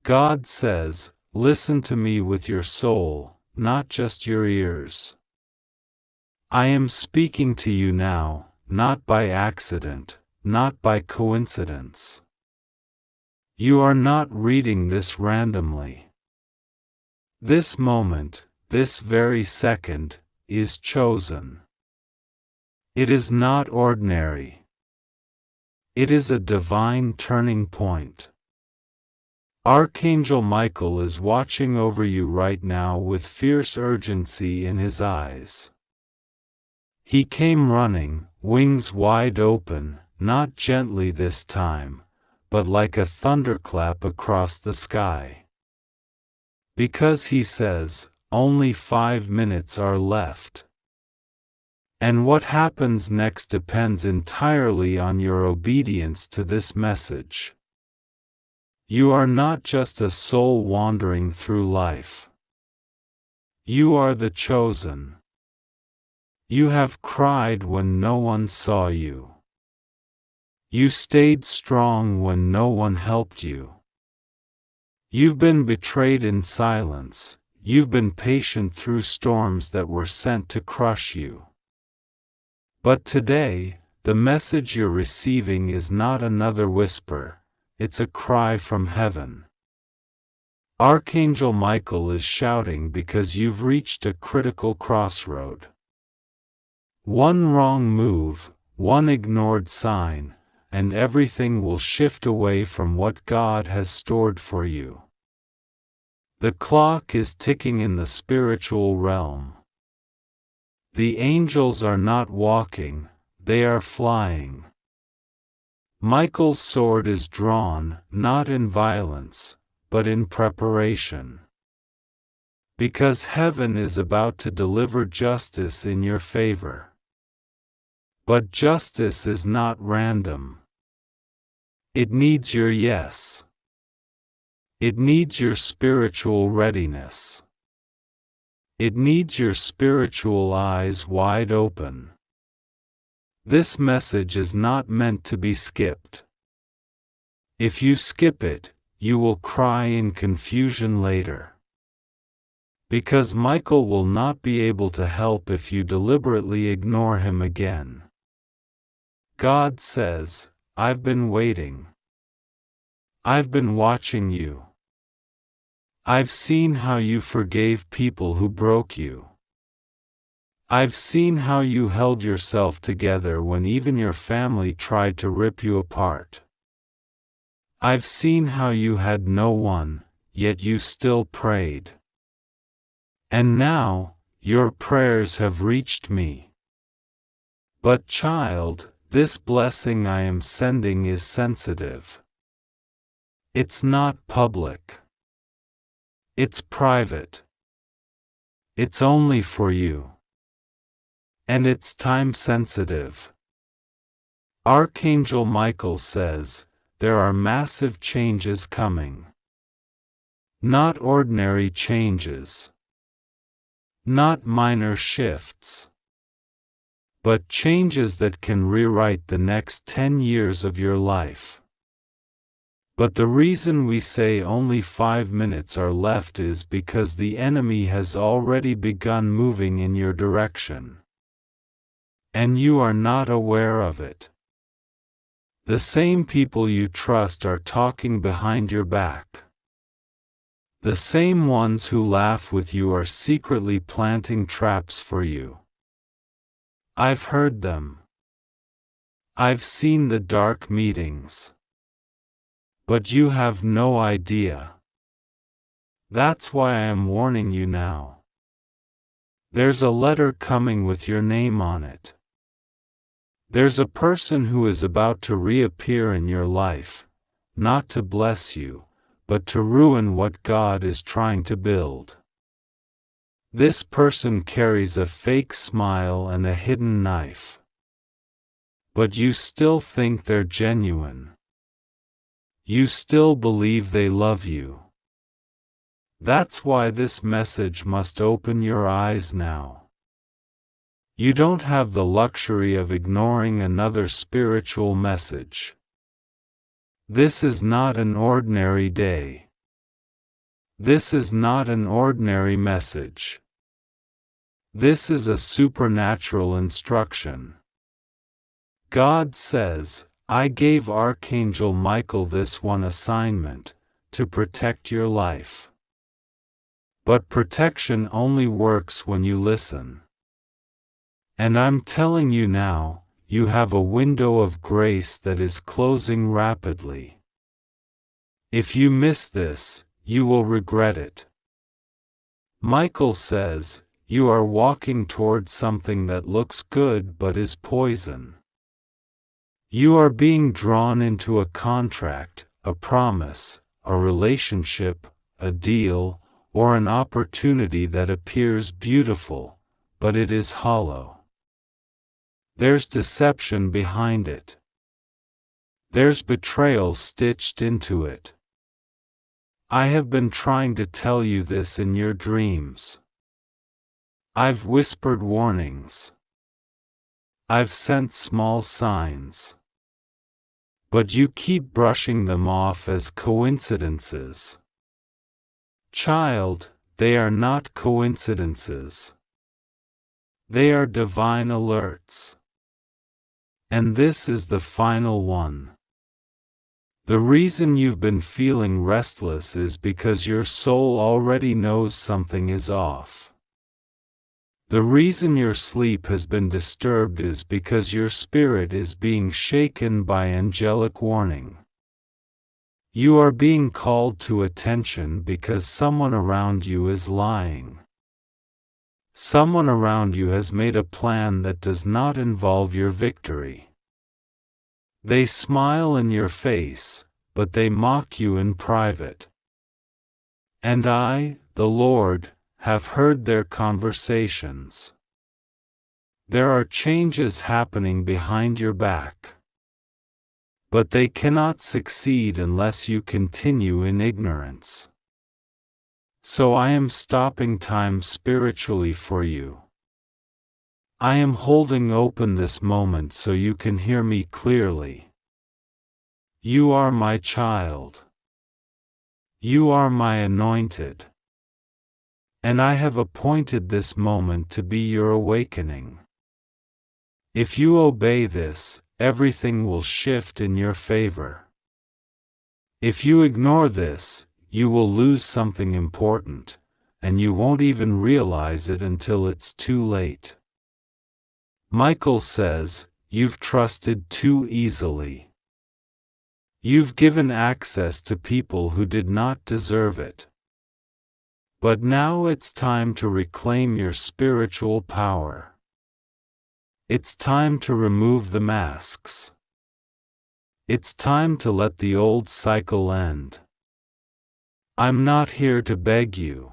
God says, listen to me with your soul, not just your ears. I am speaking to you now, not by accident, not by coincidence. You are not reading this randomly. This moment, this very second, is chosen. It is not ordinary. It is a divine turning point. Archangel Michael is watching over you right now with fierce urgency in his eyes. He came running, wings wide open, not gently this time, but like a thunderclap across the sky. Because he says, only 5 minutes are left. And what happens next depends entirely on your obedience to this message. You are not just a soul wandering through life. You are the chosen. You have cried when no one saw you. You stayed strong when no one helped you. You've been betrayed in silence. You've been patient through storms that were sent to crush you. But today, the message you're receiving is not another whisper, it's a cry from heaven. Archangel Michael is shouting because you've reached a critical crossroad. One wrong move, one ignored sign, and everything will shift away from what God has stored for you. The clock is ticking in the spiritual realm. The angels are not walking, they are flying. Michael's sword is drawn, not in violence, but in preparation. Because heaven is about to deliver justice in your favor. But justice is not random. It needs your yes. It needs your spiritual readiness. It needs your spiritual eyes wide open. This message is not meant to be skipped. If you skip it, you will cry in confusion later. Because Michael will not be able to help if you deliberately ignore him again. God says, I've been waiting. I've been watching you. I've seen how you forgave people who broke you. I've seen how you held yourself together when even your family tried to rip you apart. I've seen how you had no one, yet you still prayed. And now, your prayers have reached me. But child, this blessing I am sending is sensitive. It's not public. It's private. It's only for you. And it's time sensitive. Archangel Michael says, there are massive changes coming. Not ordinary changes. Not minor shifts. But changes that can rewrite the next 10 years of your life. But the reason we say only 5 minutes are left is because the enemy has already begun moving in your direction. And you are not aware of it. The same people you trust are talking behind your back. The same ones who laugh with you are secretly planting traps for you. I've heard them. I've seen the dark meetings. But you have no idea. That's why I am warning you now. There's a letter coming with your name on it. There's a person who is about to reappear in your life, not to bless you, but to ruin what God is trying to build. This person carries a fake smile and a hidden knife. But you still think they're genuine. You still believe they love you. That's why this message must open your eyes now. You don't have the luxury of ignoring another spiritual message. This is not an ordinary day. This is not an ordinary message. This is a supernatural instruction. God says, I gave Archangel Michael this one assignment, to protect your life. But protection only works when you listen. And I'm telling you now, you have a window of grace that is closing rapidly. If you miss this, you will regret it. Michael says, you are walking toward something that looks good but is poison. You are being drawn into a contract, a promise, a relationship, a deal, or an opportunity that appears beautiful, but it is hollow. There's deception behind it. There's betrayal stitched into it. I have been trying to tell you this in your dreams. I've whispered warnings. I've sent small signs. But you keep brushing them off as coincidences. Child, they are not coincidences. They are divine alerts. And this is the final one. The reason you've been feeling restless is because your soul already knows something is off. The reason your sleep has been disturbed is because your spirit is being shaken by angelic warning. You are being called to attention because someone around you is lying. Someone around you has made a plan that does not involve your victory. They smile in your face, but they mock you in private. And I, the Lord, have heard their conversations. There are changes happening behind your back. But they cannot succeed unless you continue in ignorance. So I am stopping time spiritually for you. I am holding open this moment so you can hear me clearly. You are my child. You are my anointed. And I have appointed this moment to be your awakening. If you obey this, everything will shift in your favor. If you ignore this, you will lose something important, and you won't even realize it until it's too late. Michael says, you've trusted too easily. You've given access to people who did not deserve it. But now it's time to reclaim your spiritual power. It's time to remove the masks. It's time to let the old cycle end. I'm not here to beg you.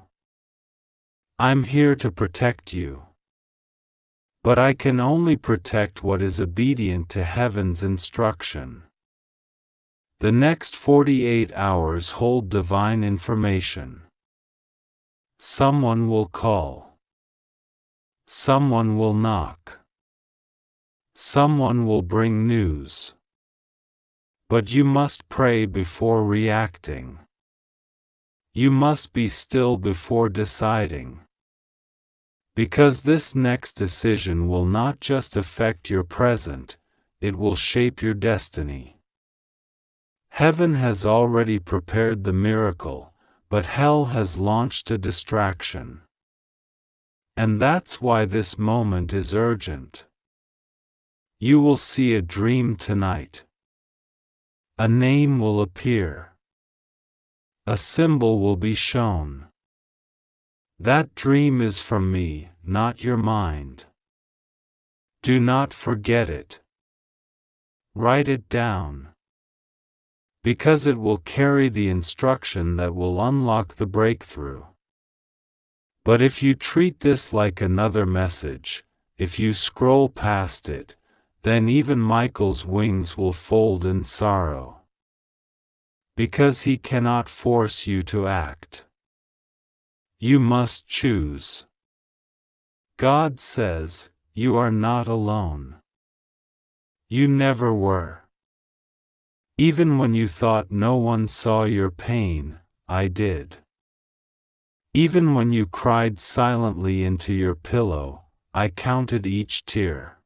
I'm here to protect you. But I can only protect what is obedient to heaven's instruction. The next 48 hours hold divine information. Someone will call. Someone will knock. Someone will bring news. But you must pray before reacting. You must be still before deciding. Because this next decision will not just affect your present, it will shape your destiny. Heaven has already prepared the miracle, but hell has launched a distraction. And that's why this moment is urgent. You will see a dream tonight. A name will appear. A symbol will be shown. That dream is from me, not your mind. Do not forget it. Write it down. Because it will carry the instruction that will unlock the breakthrough. But if you treat this like another message, if you scroll past it, then even Michael's wings will fold in sorrow. Because he cannot force you to act. You must choose. God says, you are not alone. You never were. Even when you thought no one saw your pain, I did. Even when you cried silently into your pillow, I counted each tear.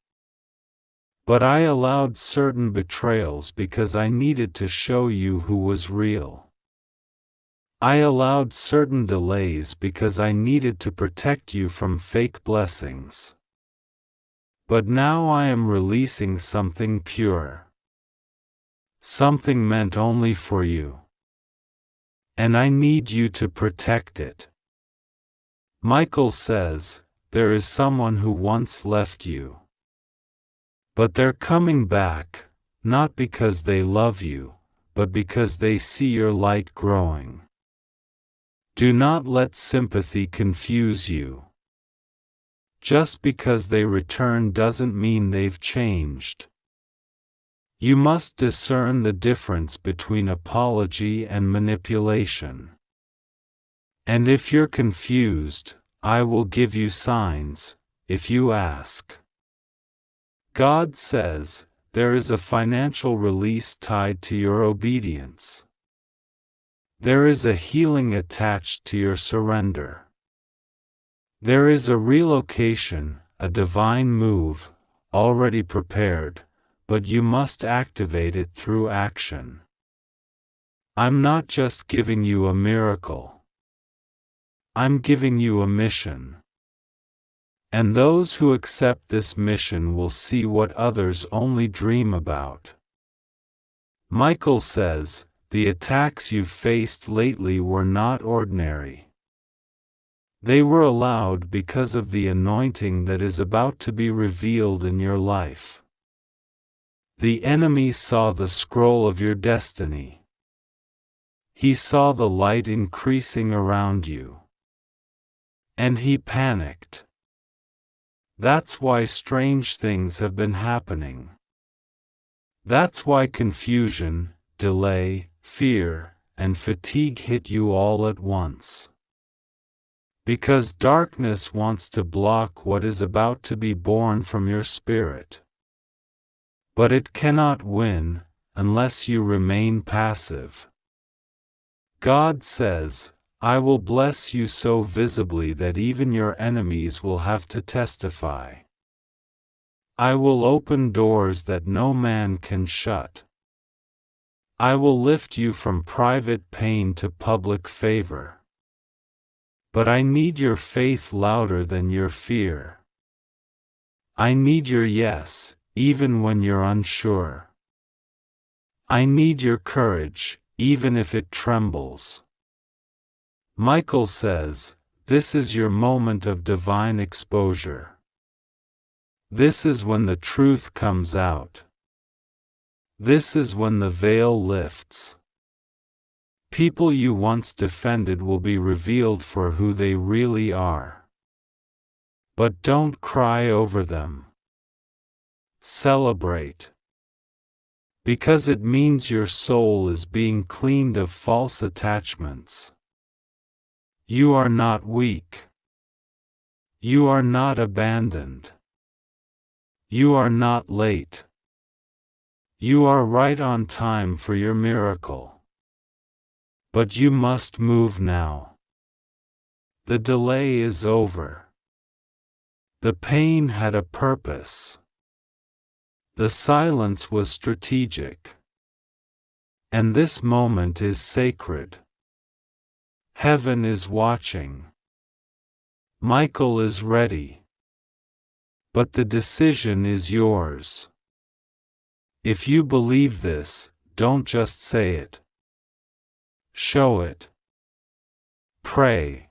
But I allowed certain betrayals because I needed to show you who was real. I allowed certain delays because I needed to protect you from fake blessings. But now I am releasing something pure. Something meant only for you. And I need you to protect it. Michael says, there is someone who once left you. But they're coming back, not because they love you, but because they see your light growing. Do not let sympathy confuse you. Just because they return doesn't mean they've changed. You must discern the difference between apology and manipulation. And if you're confused, I will give you signs, if you ask. God says, there is a financial release tied to your obedience. There is a healing attached to your surrender. There is a relocation, a divine move, already prepared, but you must activate it through action. I'm not just giving you a miracle. I'm giving you a mission. And those who accept this mission will see what others only dream about. Michael says, the attacks you've faced lately were not ordinary. They were allowed because of the anointing that is about to be revealed in your life. The enemy saw the scroll of your destiny. He saw the light increasing around you. And he panicked. That's why strange things have been happening. That's why confusion, delay, fear, and fatigue hit you all at once. Because darkness wants to block what is about to be born from your spirit. But it cannot win, unless you remain passive. God says, I will bless you so visibly that even your enemies will have to testify. I will open doors that no man can shut. I will lift you from private pain to public favor. But I need your faith louder than your fear. I need your yes, even when you're unsure. I need your courage, even if it trembles. Michael says, this is your moment of divine exposure. This is when the truth comes out. This is when the veil lifts. People you once defended will be revealed for who they really are. But don't cry over them. Celebrate. Because it means your soul is being cleaned of false attachments. You are not weak. You are not abandoned. You are not late. You are right on time for your miracle. But you must move now. The delay is over. The pain had a purpose. The silence was strategic. And this moment is sacred. Heaven is watching. Michael is ready. But the decision is yours. If you believe this, don't just say it. Show it. Pray.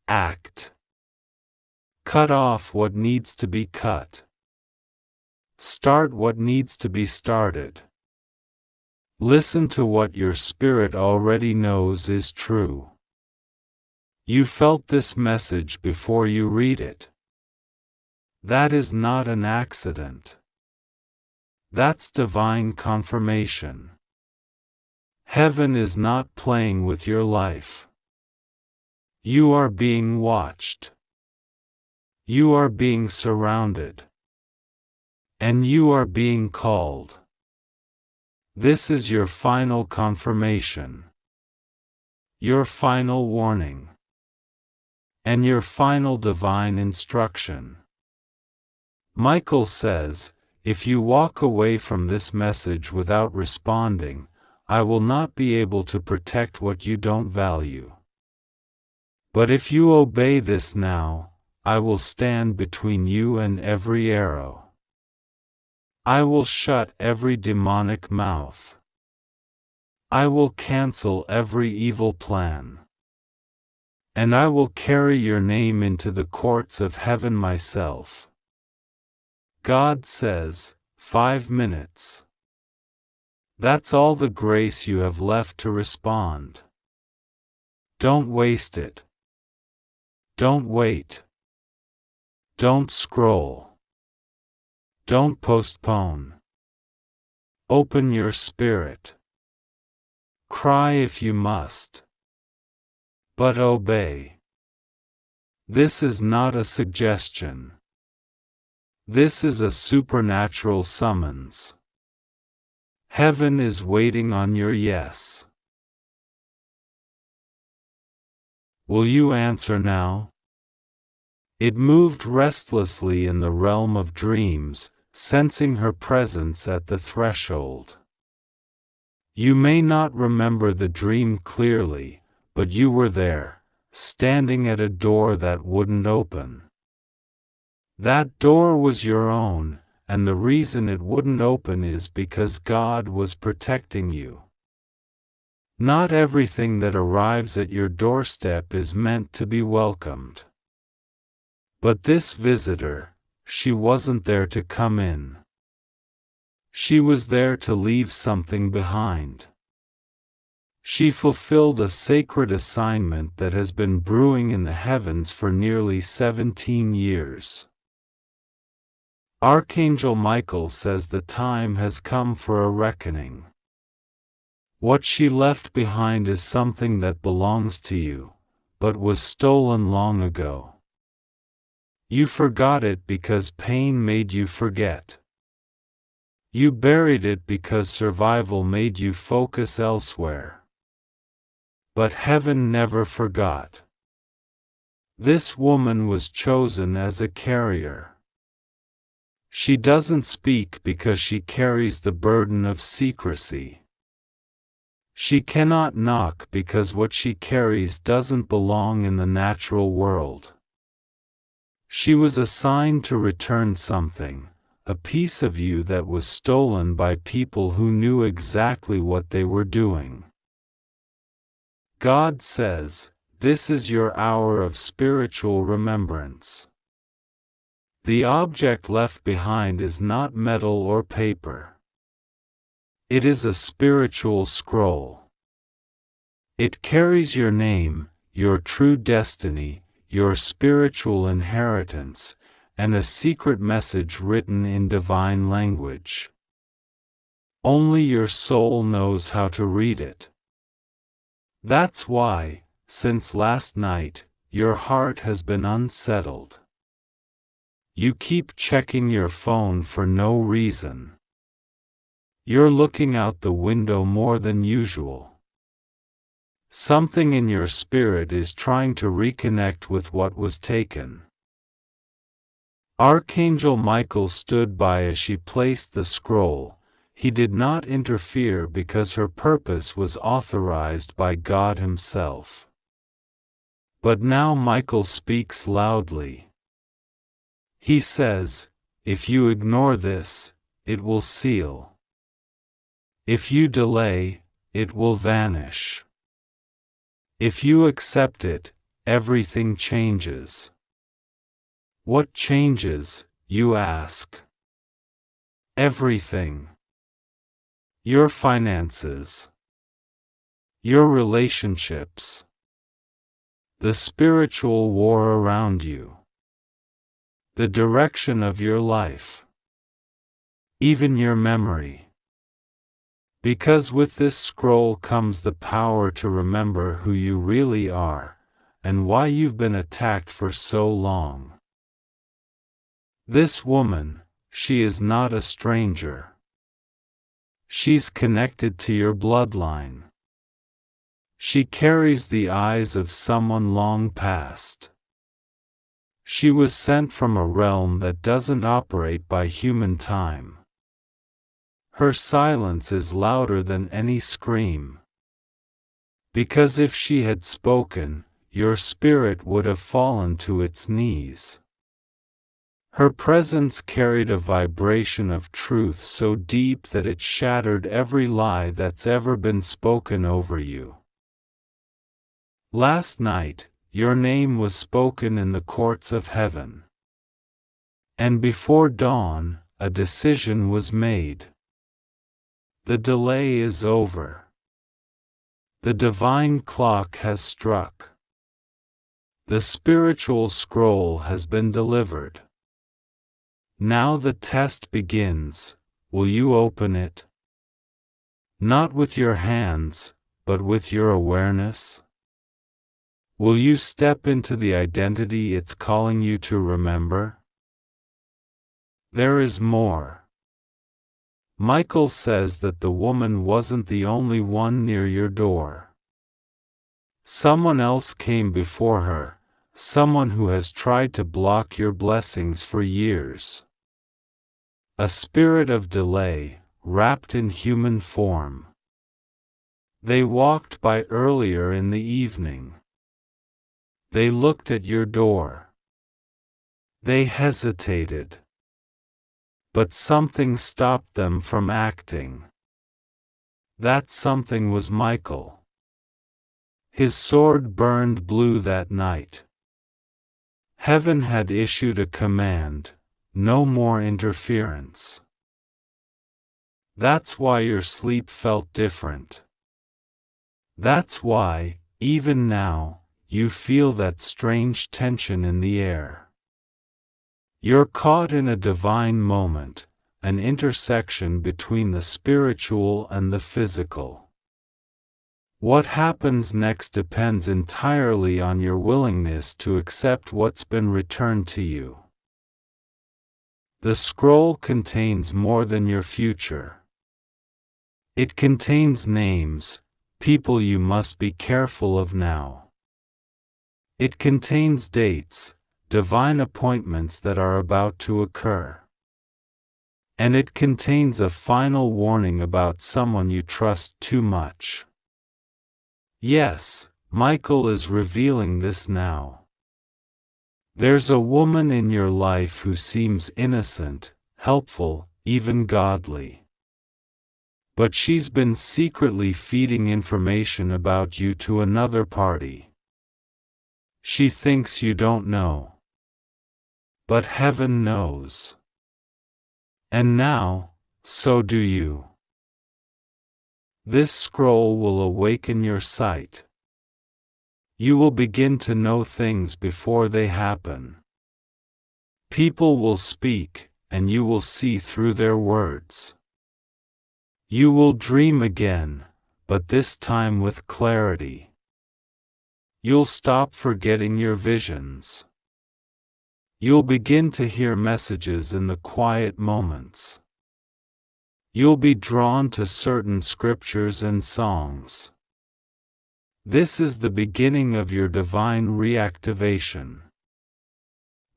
Act. Cut off what needs to be cut. Start what needs to be started. Listen to what your spirit already knows is true. You felt this message before you read it. That is not an accident. That's divine confirmation. Heaven is not playing with your life. You are being watched. You are being surrounded. And you are being called. This is your final confirmation. Your final warning. and your final divine instruction. Michael says, if you walk away from this message without responding, I will not be able to protect what you don't value. But if you obey this now, I will stand between you and every arrow. I will shut every demonic mouth. I will cancel every evil plan. And I will carry your name into the courts of heaven myself. God says, 5 minutes. That's all the grace you have left to respond. Don't waste it. Don't wait. Don't scroll. Don't postpone. Open your spirit. Cry if you must. But obey. This is not a suggestion. This is a supernatural summons. Heaven is waiting on your yes. Will you answer now? It moved restlessly in the realm of dreams, sensing her presence at the threshold. You may not remember the dream clearly, but you were there, standing at a door that wouldn't open. That door was your own, and the reason it wouldn't open is because God was protecting you. Not everything that arrives at your doorstep is meant to be welcomed. But this visitor, she wasn't there to come in. She was there to leave something behind. She fulfilled a sacred assignment that has been brewing in the heavens for nearly 17 years. Archangel Michael says the time has come for a reckoning. What she left behind is something that belongs to you, but was stolen long ago. You forgot it because pain made you forget. You buried it because survival made you focus elsewhere. But heaven never forgot. This woman was chosen as a carrier. She doesn't speak because she carries the burden of secrecy. She cannot knock because what she carries doesn't belong in the natural world. She was assigned to return something, a piece of you that was stolen by people who knew exactly what they were doing. God says, this is your hour of spiritual remembrance. The object left behind is not metal or paper. It is a spiritual scroll. It carries your name, your true destiny, your spiritual inheritance, and a secret message written in divine language. Only your soul knows how to read it. That's why, since last night, your heart has been unsettled. You keep checking your phone for no reason. You're looking out the window more than usual. Something in your spirit is trying to reconnect with what was taken. Archangel Michael stood by as she placed the scroll. He did not interfere because her purpose was authorized by God Himself. But now Michael speaks loudly. He says, if you ignore this, it will seal. If you delay, it will vanish. If you accept it, everything changes. What changes, you ask? Everything. Your finances. Your relationships. The spiritual war around you. The direction of your life. Even your memory. Because with this scroll comes the power to remember who you really are, and why you've been attacked for so long. This woman, she is not a stranger. She's connected to your bloodline. She carries the eyes of someone long past. She was sent from a realm that doesn't operate by human time. Her silence is louder than any scream. Because if she had spoken, your spirit would have fallen to its knees. Her presence carried a vibration of truth so deep that it shattered every lie that's ever been spoken over you. Last night, your name was spoken in the courts of heaven. And before dawn, a decision was made. The delay is over. The divine clock has struck. The spiritual scroll has been delivered. Now the test begins. Will you open it? Not with your hands, but with your awareness? Will you step into the identity it's calling you to remember? There is more. Michael says that the woman wasn't the only one near your door. Someone else came before her, someone who has tried to block your blessings for years. A spirit of delay, wrapped in human form. They walked by earlier in the evening. They looked at your door. They hesitated. But something stopped them from acting. That something was Michael. His sword burned blue that night. Heaven had issued a command, no more interference. That's why your sleep felt different. That's why, even now, you feel that strange tension in the air. You're caught in a divine moment, an intersection between the spiritual and the physical. What happens next depends entirely on your willingness to accept what's been returned to you. The scroll contains more than your future. It contains names, people you must be careful of now. It contains dates, divine appointments that are about to occur. And it contains a final warning about someone you trust too much. Yes, Michael is revealing this now. There's a woman in your life who seems innocent, helpful, even godly. But she's been secretly feeding information about you to another party. She thinks you don't know. But heaven knows. And now, so do you. This scroll will awaken your sight. You will begin to know things before they happen. People will speak, and you will see through their words. You will dream again, but this time with clarity. You'll stop forgetting your visions. You'll begin to hear messages in the quiet moments. You'll be drawn to certain scriptures and songs. This is the beginning of your divine reactivation.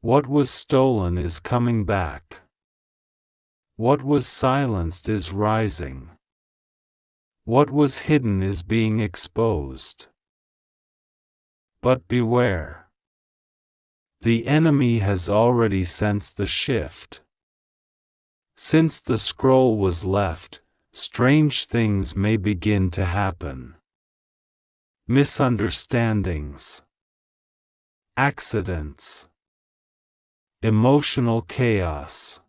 What was stolen is coming back. What was silenced is rising. What was hidden is being exposed. But beware. The enemy has already sensed the shift. Since the scroll was left, strange things may begin to happen. Misunderstandings. Accidents. Emotional chaos.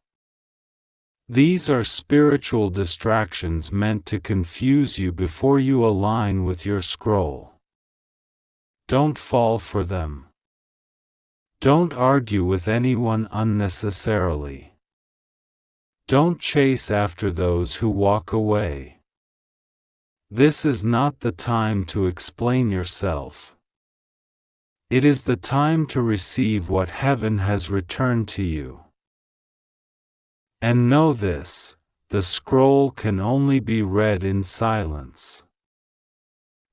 These are spiritual distractions meant to confuse you before you align with your scroll. Don't fall for them. Don't argue with anyone unnecessarily. Don't chase after those who walk away. This is not the time to explain yourself. It is the time to receive what heaven has returned to you. And know this, the scroll can only be read in silence.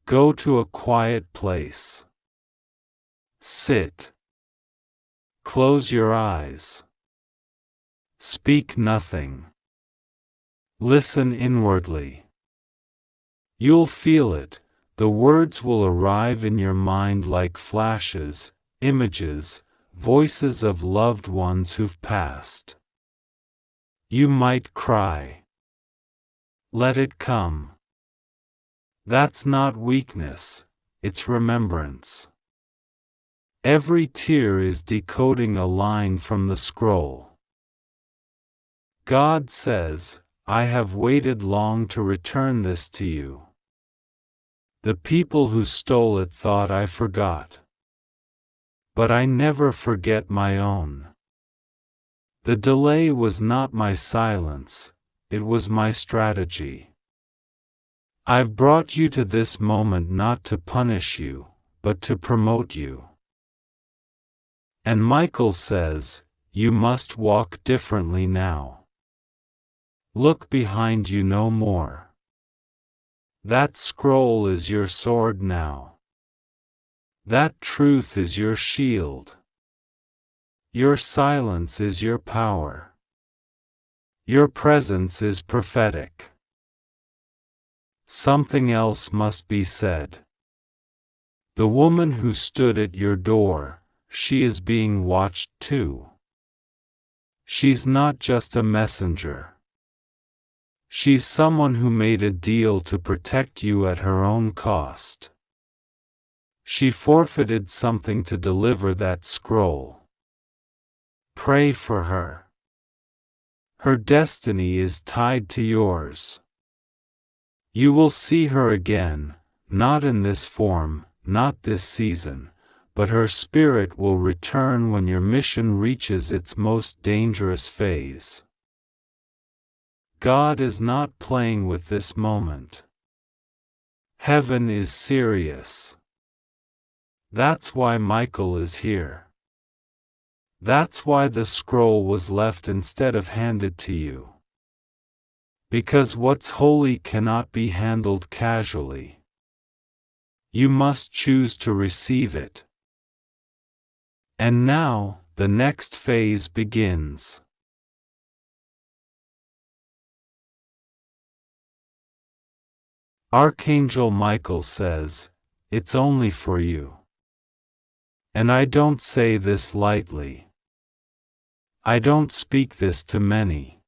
Go to a quiet place. Sit. Close your eyes. Speak nothing. Listen inwardly. You'll feel it. The words will arrive in your mind like flashes, images, voices of loved ones who've passed. You might cry. Let it come. That's not weakness, it's remembrance. Every tear is decoding a line from the scroll. God says, I have waited long to return this to you. The people who stole it thought I forgot. But I never forget my own. The delay was not my silence, it was my strategy. I've brought you to this moment not to punish you, but to promote you. And Michael says, you must walk differently now. Look behind you no more. That scroll is your sword now. That truth is your shield. Your silence is your power. Your presence is prophetic. Something else must be said. The woman who stood at your door, she is being watched too. She's not just a messenger. She's someone who made a deal to protect you at her own cost. She forfeited something to deliver that scroll. Pray for her. Her destiny is tied to yours. You will see her again, not in this form, not this season, but her spirit will return when your mission reaches its most dangerous phase. God is not playing with this moment. Heaven is serious. That's why Michael is here. That's why the scroll was left instead of handed to you. Because what's holy cannot be handled casually. You must choose to receive it. And now, the next phase begins. Archangel Michael says, it's only for you. And I don't say this lightly. I don't speak this to many.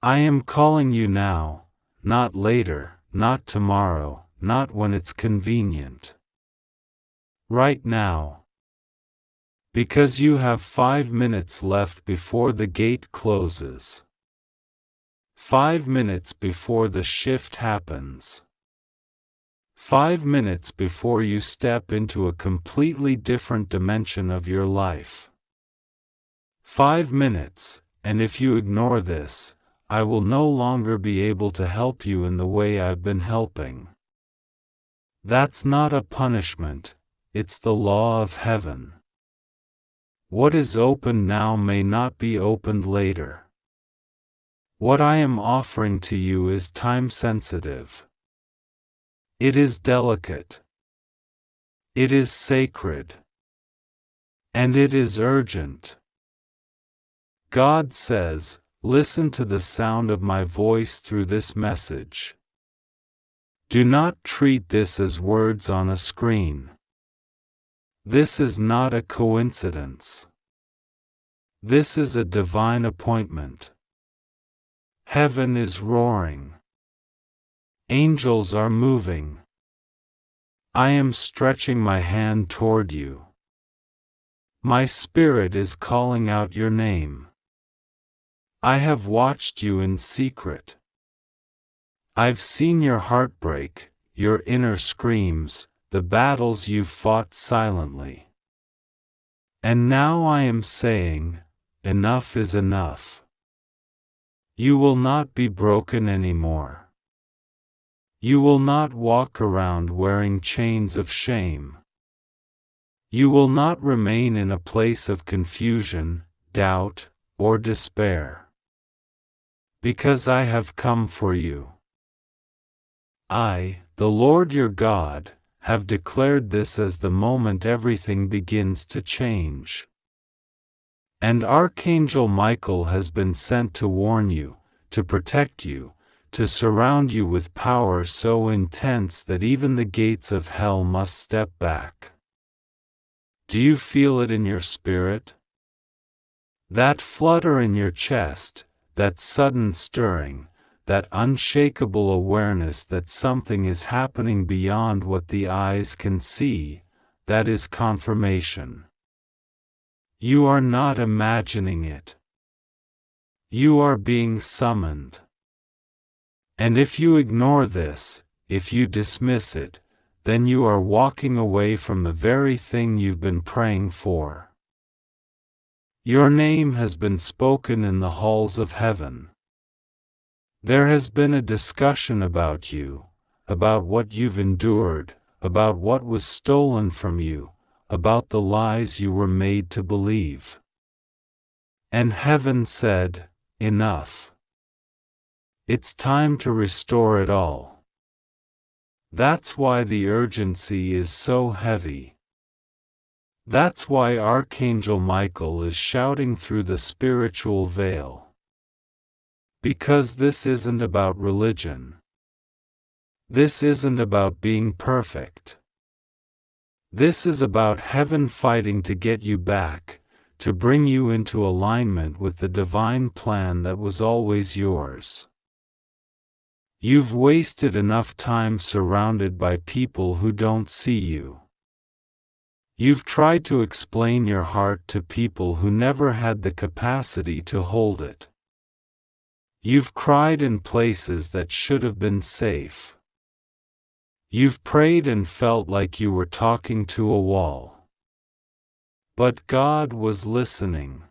I am calling you now, not later, not tomorrow, not when it's convenient. Right now. Because you have 5 minutes left before the gate closes. 5 minutes before the shift happens. 5 minutes before you step into a completely different dimension of your life. 5 minutes, and if you ignore this, I will no longer be able to help you in the way I've been helping. That's not a punishment, it's the law of heaven. What is open now may not be opened later. What I am offering to you is time-sensitive. It is delicate. It is sacred. And it is urgent. God says, listen to the sound of my voice through this message. Do not treat this as words on a screen. This is not a coincidence. This is a divine appointment. Heaven is roaring. Angels are moving. I am stretching my hand toward you. My spirit is calling out your name. I have watched you in secret. I've seen your heartbreak, your inner screams, the battles you've fought silently. And now I am saying, enough is enough. You will not be broken anymore. You will not walk around wearing chains of shame. You will not remain in a place of confusion, doubt, or despair. Because I have come for you. I, the Lord your God, have declared this as the moment everything begins to change. And Archangel Michael has been sent to warn you, to protect you, to surround you with power so intense that even the gates of hell must step back. Do you feel it in your spirit? That flutter in your chest, that sudden stirring, that unshakable awareness that something is happening beyond what the eyes can see, that is confirmation. You are not imagining it. You are being summoned. And if you ignore this, if you dismiss it, then you are walking away from the very thing you've been praying for. Your name has been spoken in the halls of heaven. There has been a discussion about you, about what you've endured, about what was stolen from you, about the lies you were made to believe. And heaven said, "Enough. It's time to restore it all." That's why the urgency is so heavy. That's why Archangel Michael is shouting through the spiritual veil. Because this isn't about religion. This isn't about being perfect. This is about heaven fighting to get you back, to bring you into alignment with the divine plan that was always yours. You've wasted enough time surrounded by people who don't see you. You've tried to explain your heart to people who never had the capacity to hold it. You've cried in places that should have been safe. You've prayed and felt like you were talking to a wall. But God was listening.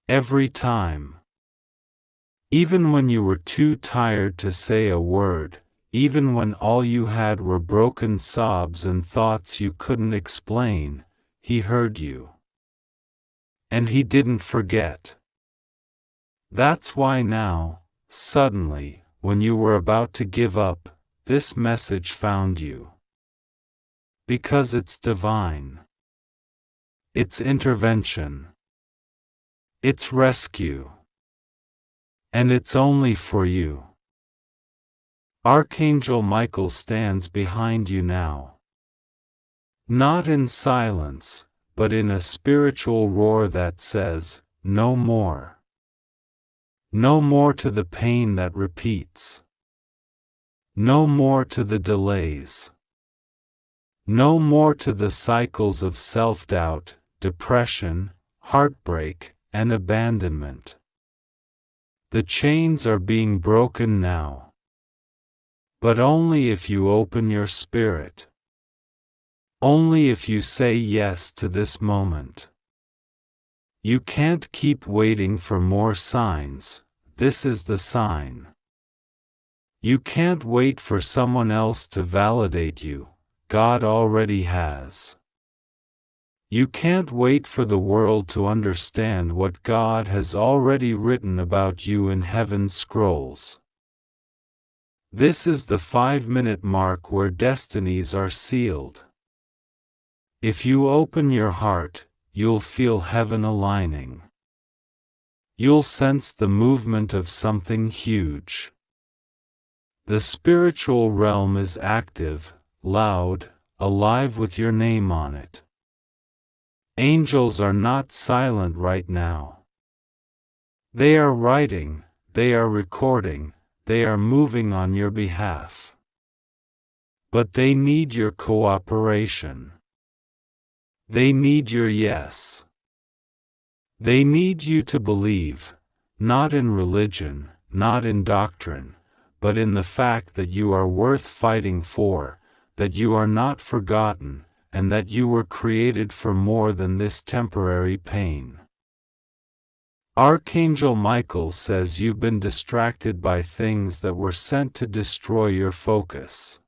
Every time. Even when you were too tired to say a word, even when all you had were broken sobs and thoughts you couldn't explain, He heard you. And He didn't forget. That's why now, suddenly, when you were about to give up, this message found you. Because it's divine. It's intervention. It's rescue. And it's only for you. Archangel Michael stands behind you now. Not in silence, but in a spiritual roar that says, "No more." No more to the pain that repeats. No more to the delays. No more to the cycles of self-doubt, depression, heartbreak, and abandonment. The chains are being broken now. But only if you open your spirit. Only if you say yes to this moment. You can't keep waiting for more signs. This is the sign. You can't wait for someone else to validate you. God already has. You can't wait for the world to understand what God has already written about you in heaven's scrolls. This is the 5-minute mark where destinies are sealed. If you open your heart, you'll feel heaven aligning. You'll sense the movement of something huge. The spiritual realm is active, loud, alive with your name on it. Angels are not silent right now. They are writing, they are recording, they are moving on your behalf. But they need your cooperation. They need your yes. They need you to believe, not in religion, not in doctrine, but in the fact that you are worth fighting for, that you are not forgotten, and that you were created for more than this temporary pain. Archangel Michael says you've been distracted by things that were sent to destroy your focus.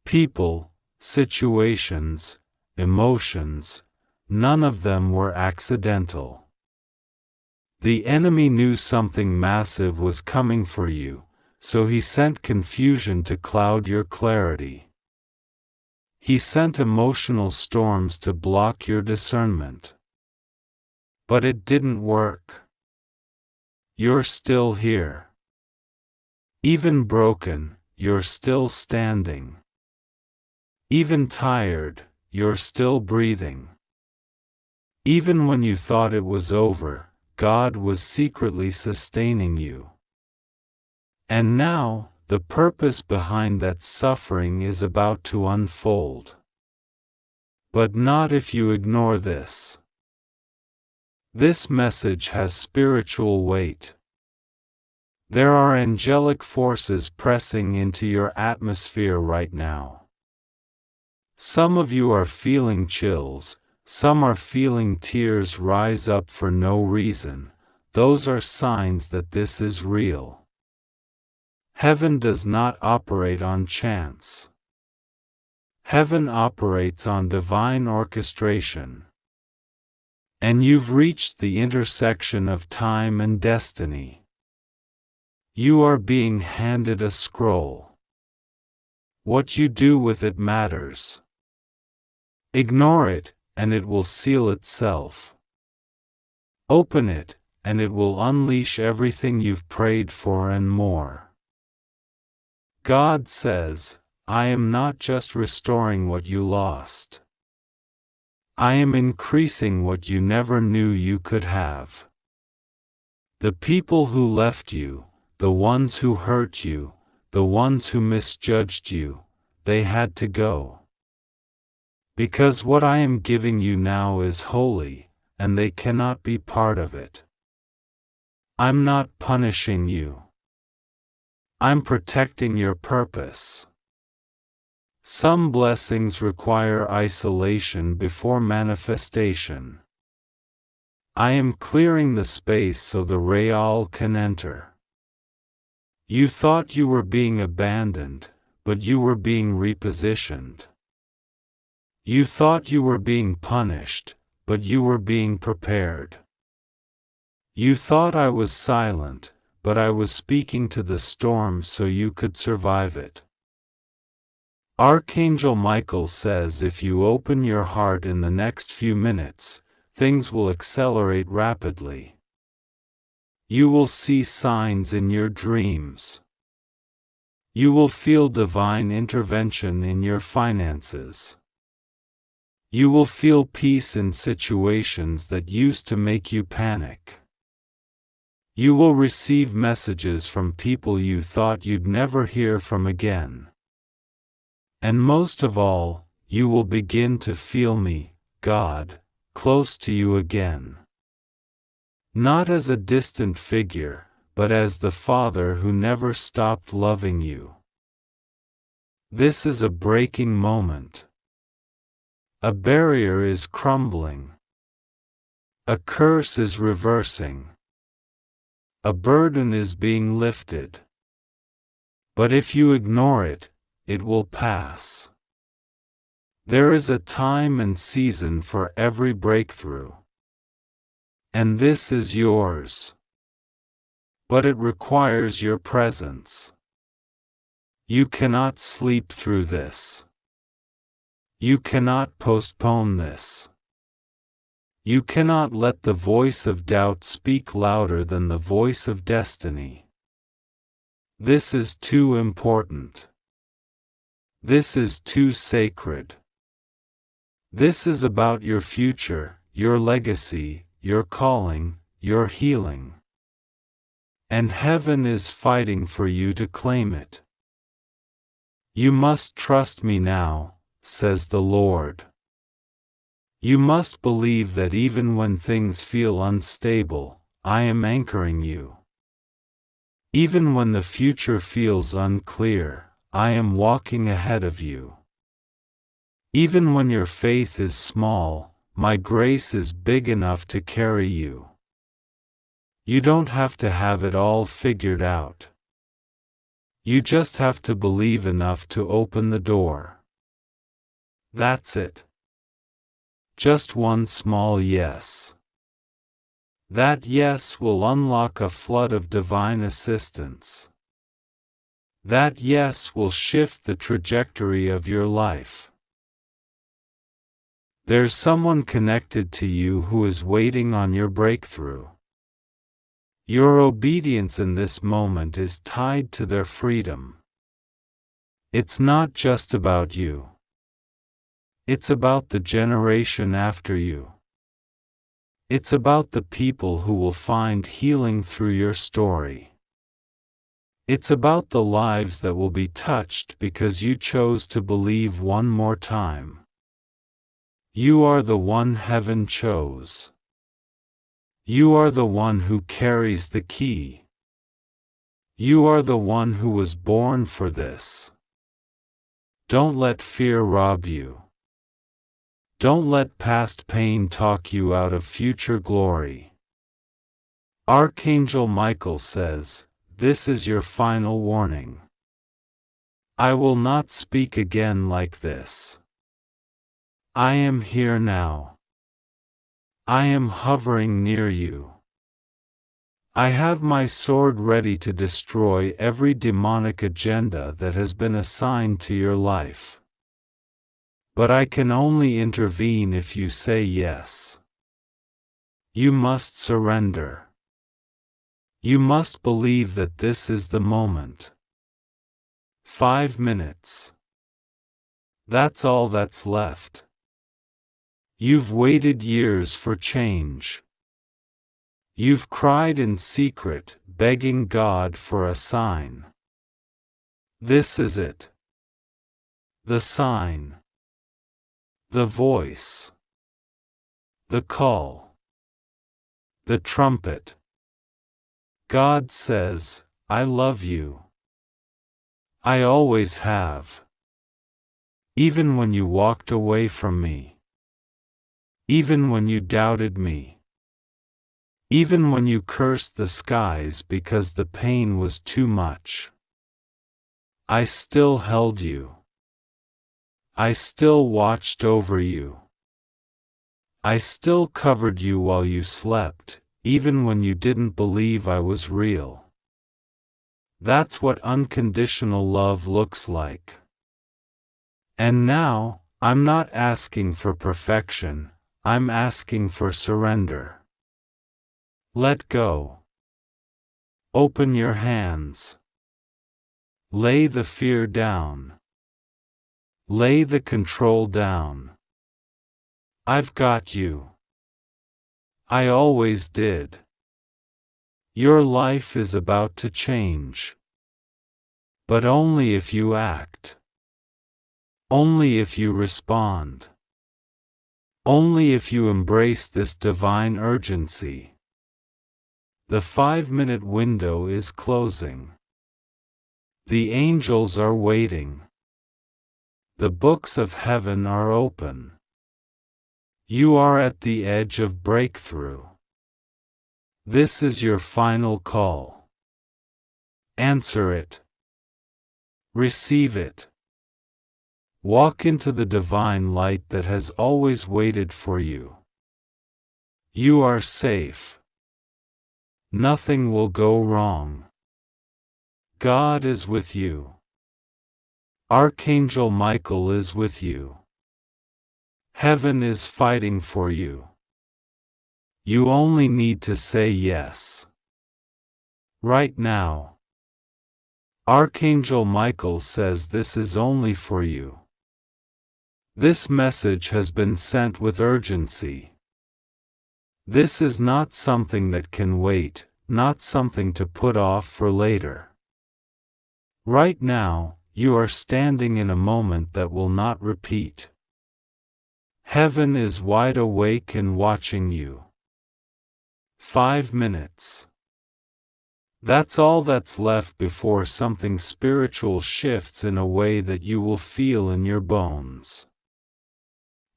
People, situations, emotions, none of them were accidental. The enemy knew something massive was coming for you, so he sent confusion to cloud your clarity. He sent emotional storms to block your discernment. But it didn't work. You're still here. Even broken, you're still standing. Even tired, you're still breathing. Even when you thought it was over, God was secretly sustaining you. And now, the purpose behind that suffering is about to unfold. But not if you ignore this. This message has spiritual weight. There are angelic forces pressing into your atmosphere right now. Some of you are feeling chills, some are feeling tears rise up for no reason. Those are signs that this is real. Heaven does not operate on chance. Heaven operates on divine orchestration. And you've reached the intersection of time and destiny. You are being handed a scroll. What you do with it matters. Ignore it, and it will seal itself. Open it, and it will unleash everything you've prayed for and more. God says, I am not just restoring what you lost. I am increasing what you never knew you could have. The people who left you, the ones who hurt you, the ones who misjudged you, they had to go. Because what I am giving you now is holy, and they cannot be part of it. I'm not punishing you. I'm protecting your purpose. Some blessings require isolation before manifestation. I am clearing the space so the Real can enter. You thought you were being abandoned, but you were being repositioned. You thought you were being punished, but you were being prepared. You thought I was silent, but I was speaking to the storm so you could survive it. Archangel Michael says if you open your heart in the next few minutes, things will accelerate rapidly. You will see signs in your dreams. You will feel divine intervention in your finances. You will feel peace in situations that used to make you panic. You will receive messages from people you thought you'd never hear from again. And most of all, you will begin to feel me, God, close to you again. Not as a distant figure, but as the Father who never stopped loving you. This is a breaking moment. A barrier is crumbling. A curse is reversing. A burden is being lifted. But if you ignore it, it will pass. There is a time and season for every breakthrough. And this is yours. But it requires your presence. You cannot sleep through this. You cannot postpone this. You cannot let the voice of doubt speak louder than the voice of destiny. This is too important. This is too sacred. This is about your future, your legacy, your calling, your healing. And heaven is fighting for you to claim it. You must trust me now, says the Lord. You must believe that even when things feel unstable, I am anchoring you. Even when the future feels unclear, I am walking ahead of you. Even when your faith is small, my grace is big enough to carry you. You don't have to have it all figured out. You just have to believe enough to open the door. That's it. Just one small yes. That yes will unlock a flood of divine assistance. That yes will shift the trajectory of your life. There's someone connected to you who is waiting on your breakthrough. Your obedience in this moment is tied to their freedom. It's not just about you. It's about the generation after you. It's about the people who will find healing through your story. It's about the lives that will be touched because you chose to believe one more time. You are the one heaven chose. You are the one who carries the key. You are the one who was born for this. Don't let fear rob you. Don't let past pain talk you out of future glory. Archangel Michael says, "This is your final warning. I will not speak again like this. I am here now. I am hovering near you. I have my sword ready to destroy every demonic agenda that has been assigned to your life. But I can only intervene if you say yes. You must surrender. You must believe that this is the moment." 5 minutes. That's all that's left. You've waited years for change. You've cried in secret, begging God for a sign. This is it. The sign. The voice. The call. The trumpet. God says, "I love you. I always have. Even when you walked away from me. Even when you doubted me. Even when you cursed the skies because the pain was too much. I still held you. I still watched over you. I still covered you while you slept, even when you didn't believe I was real." That's what unconditional love looks like. And now, I'm not asking for perfection, I'm asking for surrender. Let go. Open your hands. Lay the fear down. Lay the control down. I've got you. I always did. Your life is about to change. But only if you act. Only if you respond. Only if you embrace this divine urgency. The 5-minute window is closing. The angels are waiting. The books of heaven are open. You are at the edge of breakthrough. This is your final call. Answer it. Receive it. Walk into the divine light that has always waited for you. You are safe. Nothing will go wrong. God is with you. Archangel Michael is with you. Heaven is fighting for you. You only need to say yes. Right now. Archangel Michael says this is only for you. This message has been sent with urgency. This is not something that can wait, not something to put off for later. Right now, you are standing in a moment that will not repeat. Heaven is wide awake and watching you. 5 minutes. That's all that's left before something spiritual shifts in a way that you will feel in your bones.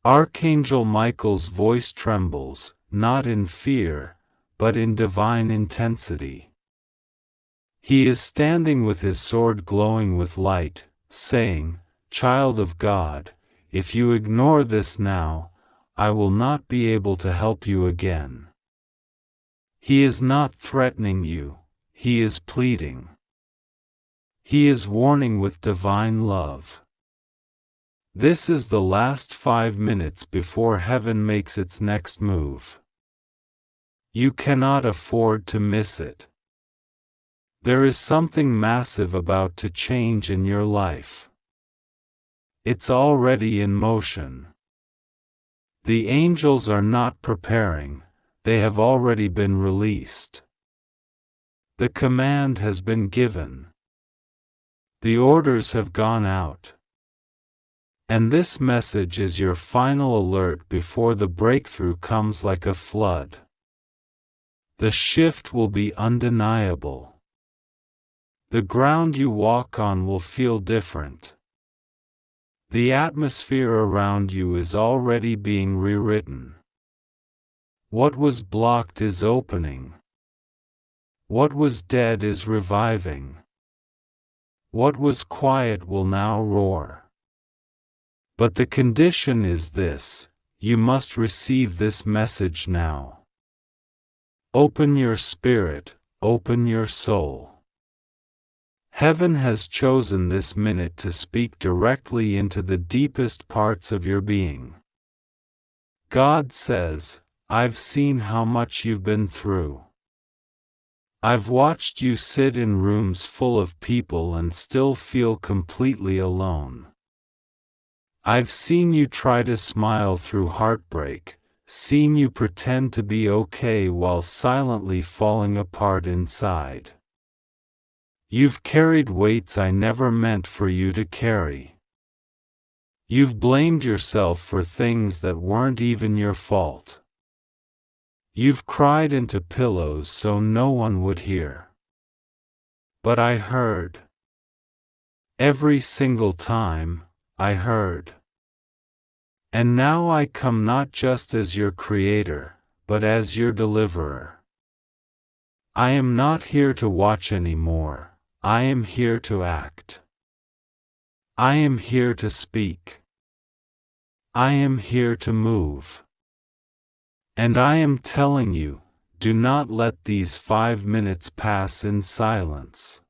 Archangel Michael's voice trembles, not in fear, but in divine intensity. He is standing with his sword glowing with light, saying, "Child of God, if you ignore this now, I will not be able to help you again." He is not threatening you, he is pleading. He is warning with divine love. This is the last 5 minutes before heaven makes its next move. You cannot afford to miss it. There is something massive about to change in your life. It's already in motion. The angels are not preparing, they have already been released. The command has been given. The orders have gone out. And this message is your final alert before the breakthrough comes like a flood. The shift will be undeniable. The ground you walk on will feel different. The atmosphere around you is already being rewritten. What was blocked is opening. What was dead is reviving. What was quiet will now roar. But the condition is this: you must receive this message now. Open your spirit, open your soul. Heaven has chosen this minute to speak directly into the deepest parts of your being. God says, I've seen how much you've been through. I've watched you sit in rooms full of people and still feel completely alone. I've seen you try to smile through heartbreak, seen you pretend to be okay while silently falling apart inside. You've carried weights I never meant for you to carry. You've blamed yourself for things that weren't even your fault. You've cried into pillows so no one would hear. But I heard. Every single time, I heard. And now I come not just as your creator, but as your deliverer. I am not here to watch anymore, I am here to act. I am here to speak. I am here to move. And I am telling you, do not let these 5 minutes pass in silence.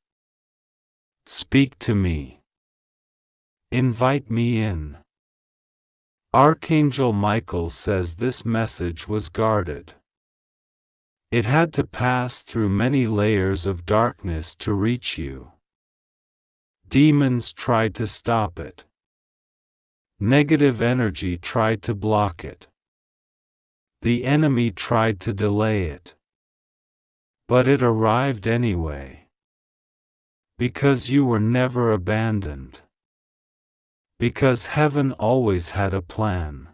Speak to me. Invite me in. Archangel Michael says this message was guarded. It had to pass through many layers of darkness to reach you. Demons tried to stop it. Negative energy tried to block it. The enemy tried to delay it. But it arrived anyway. Because you were never abandoned. Because heaven always had a plan.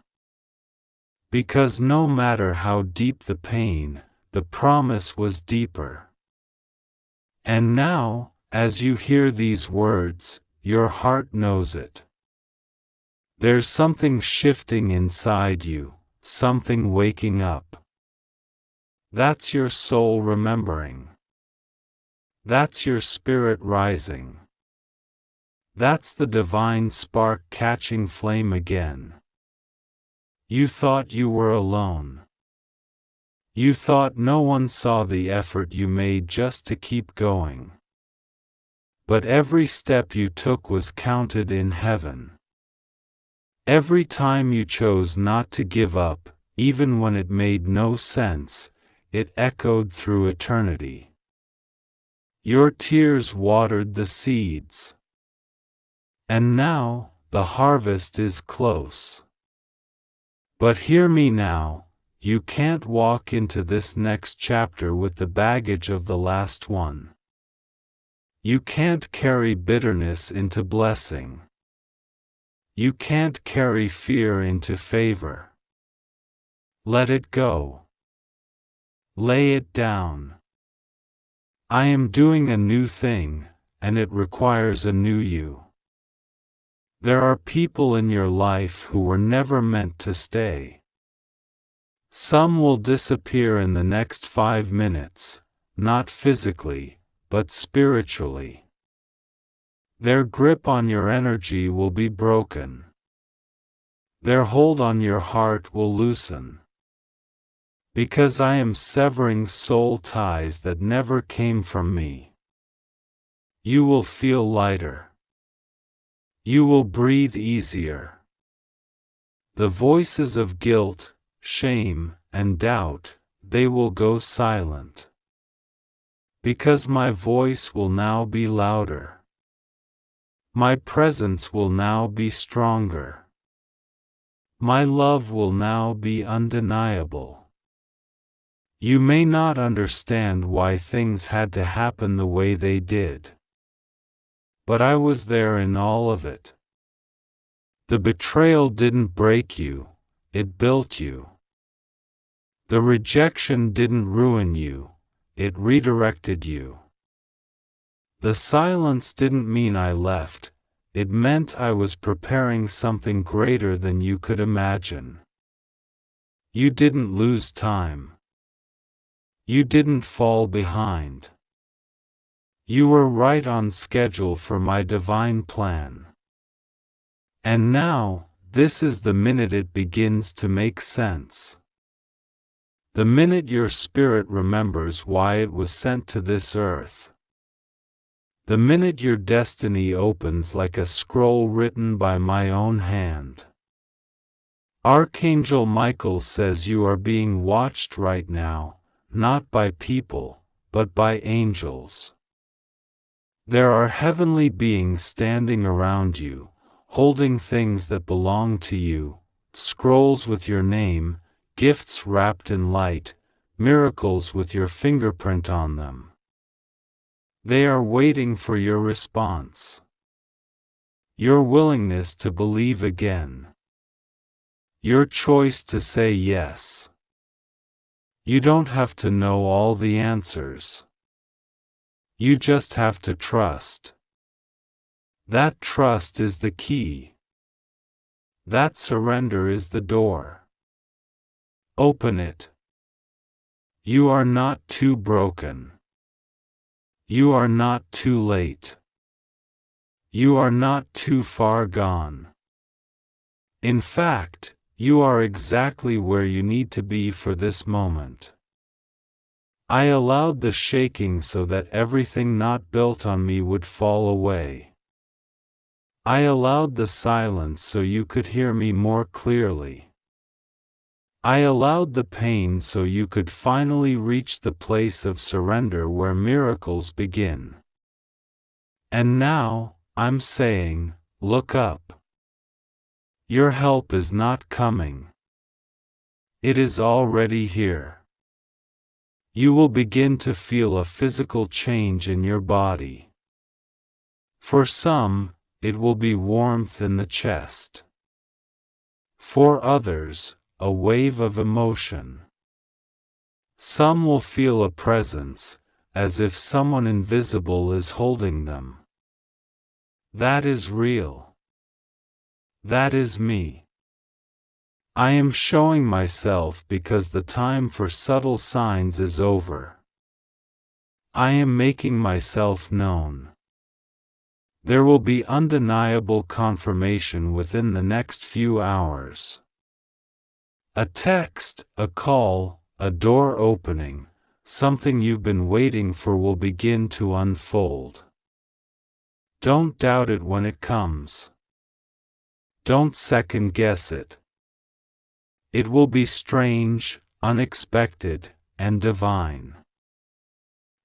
Because no matter how deep the pain, the promise was deeper. And now, as you hear these words, your heart knows it. There's something shifting inside you, something waking up. That's your soul remembering. That's your spirit rising. That's the divine spark catching flame again. You thought you were alone. You thought no one saw the effort you made just to keep going. But every step you took was counted in heaven. Every time you chose not to give up, even when it made no sense, it echoed through eternity. Your tears watered the seeds. And now, the harvest is close. But hear me now, you can't walk into this next chapter with the baggage of the last one. You can't carry bitterness into blessing. You can't carry fear into favor. Let it go. Lay it down. I am doing a new thing, and it requires a new you. There are people in your life who were never meant to stay. Some will disappear in the next 5 minutes, not physically, but spiritually. Their grip on your energy will be broken. Their hold on your heart will loosen. Because I am severing soul ties that never came from me. You will feel lighter. You will breathe easier. The voices of guilt, shame, and doubt, they will go silent. Because my voice will now be louder. My presence will now be stronger. My love will now be undeniable. You may not understand why things had to happen the way they did. But I was there in all of it. The betrayal didn't break you, it built you. The rejection didn't ruin you, it redirected you. The silence didn't mean I left, it meant I was preparing something greater than you could imagine. You didn't lose time. You didn't fall behind. You were right on schedule for my divine plan. And now, this is the minute it begins to make sense. The minute your spirit remembers why it was sent to this earth. The minute your destiny opens like a scroll written by my own hand. Archangel Michael says you are being watched right now, not by people, but by angels. There are heavenly beings standing around you, holding things that belong to you, scrolls with your name, gifts wrapped in light, miracles with your fingerprint on them. They are waiting for your response. Your willingness to believe again. Your choice to say yes. You don't have to know all the answers. You just have to trust. That trust is the key. That surrender is the door. Open it. You are not too broken. You are not too late. You are not too far gone. In fact, you are exactly where you need to be for this moment. I allowed the shaking so that everything not built on me would fall away. I allowed the silence so you could hear me more clearly. I allowed the pain so you could finally reach the place of surrender where miracles begin. And now, I'm saying, look up. Your help is not coming. It is already here. You will begin to feel a physical change in your body. For some, it will be warmth in the chest. For others, a wave of emotion. Some will feel a presence, as if someone invisible is holding them. That is real. That is me. I am showing myself because the time for subtle signs is over. I am making myself known. There will be undeniable confirmation within the next few hours. A text, a call, a door opening, something you've been waiting for will begin to unfold. Don't doubt it when it comes. Don't second guess it. It will be strange, unexpected, and divine.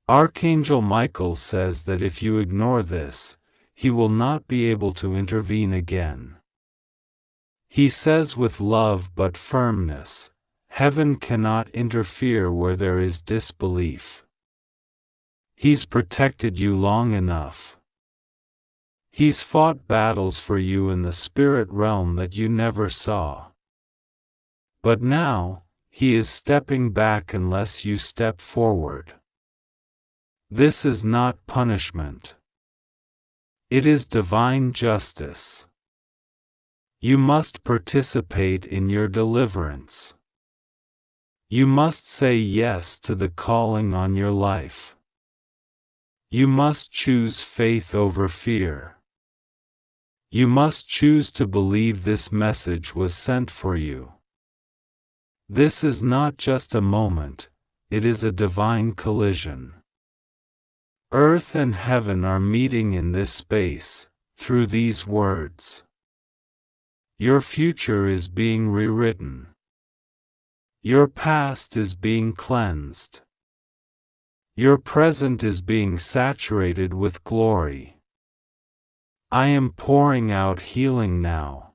Archangel Michael says that if you ignore this, he will not be able to intervene again. He says with love but firmness, heaven cannot interfere where there is disbelief. He's protected you long enough. He's fought battles for you in the spirit realm that you never saw. But now, he is stepping back unless you step forward. This is not punishment. It is divine justice. You must participate in your deliverance. You must say yes to the calling on your life. You must choose faith over fear. You must choose to believe this message was sent for you. This is not just a moment, it is a divine collision. Earth and heaven are meeting in this space, through these words. Your future is being rewritten. Your past is being cleansed. Your present is being saturated with glory. I am pouring out healing now.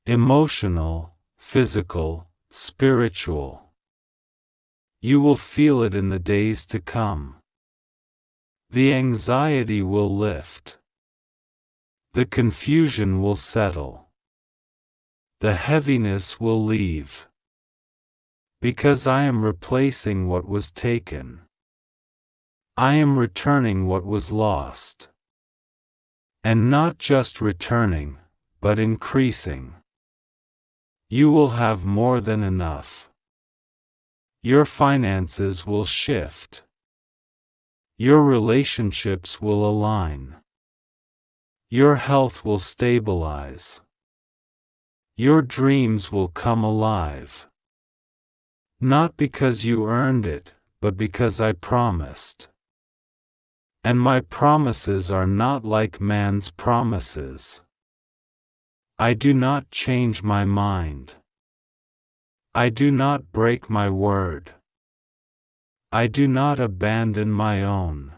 Emotional, physical, spiritual. You will feel it in the days to come. The anxiety will lift. The confusion will settle. The heaviness will leave. Because I am replacing what was taken. I am returning what was lost. And not just returning, but increasing. You will have more than enough. Your finances will shift. Your relationships will align. Your health will stabilize. Your dreams will come alive. Not because you earned it, but because I promised. And my promises are not like man's promises. I do not change my mind. I do not break my word. I do not abandon my own.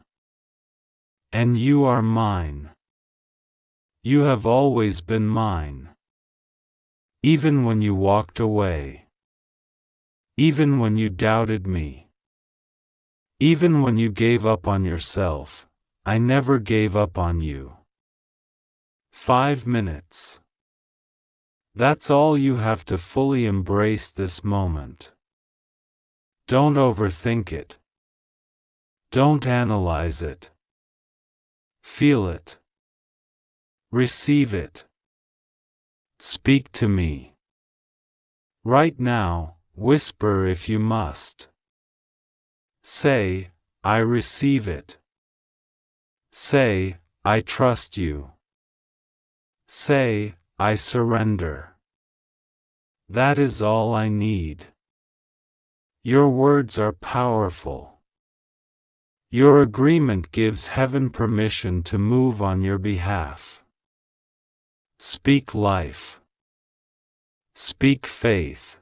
And you are mine. You have always been mine. Even when you walked away. Even when you doubted me. Even when you gave up on yourself, I never gave up on you. 5 minutes. That's all you have to fully embrace this moment. Don't overthink it. Don't analyze it. Feel it. Receive it. Speak to me. Right now, whisper if you must. Say, I receive it. Say, I trust you. Say, I surrender. That is all I need. Your words are powerful. Your agreement gives heaven permission to move on your behalf. Speak life. Speak faith.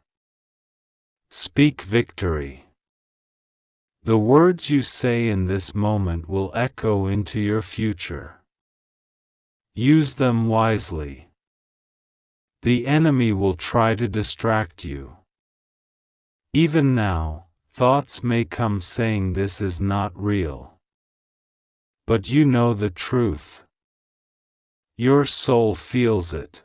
Speak victory. The words you say in this moment will echo into your future. Use them wisely. The enemy will try to distract you. Even now, thoughts may come saying this is not real. But you know the truth. Your soul feels it.